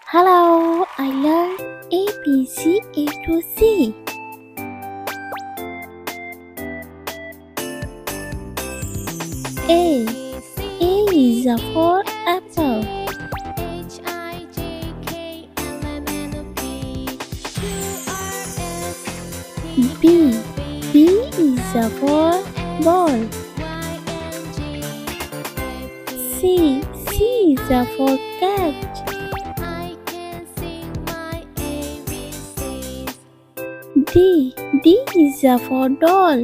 Hello, I learned A, B, C, A to Z. A. A is for apple. B. B is for ball. C. C is for cat. D. D is for doll.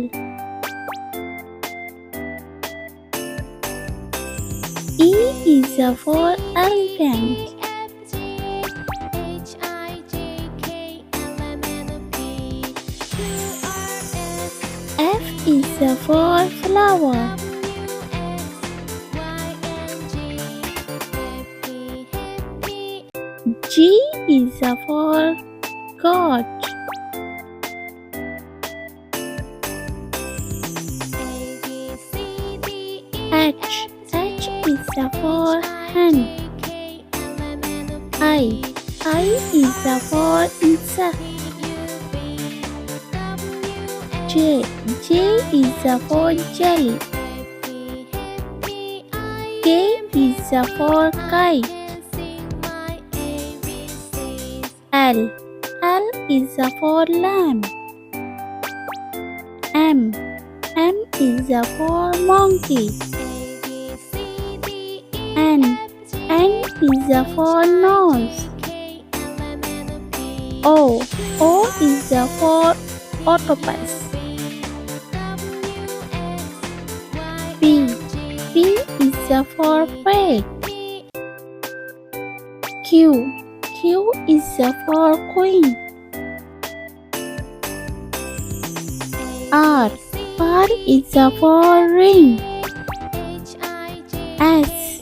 E is for elephant. F is for flower. G is for God. H is for hen. I is for insect. J is for jelly. K is for kite. L is for lamb. M is for monkey. N is for nose. O is for octopus. P is for pig. Q is for queen. R is for ring. S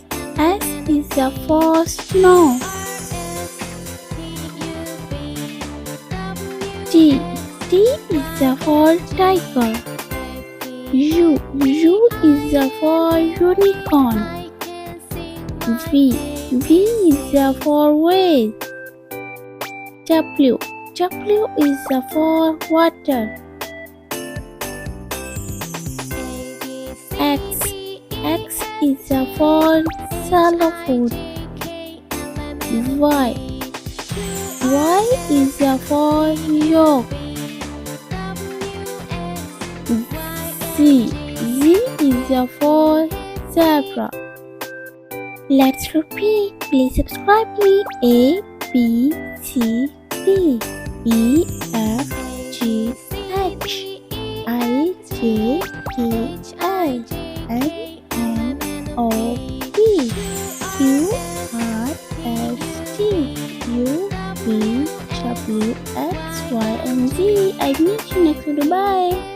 is for snow. T is for tiger. U is for unicorn. V is for whale. W is for water. X is for xylophone. Y is for yolk. Z is for zebra. Let's repeat. Please subscribe me. A, B, C, D, E, F, G, H, I, J, K, L, M, N, O, P, Q, R, S, T, U, V, W, X, Y, and Z. I meet you next video. Bye.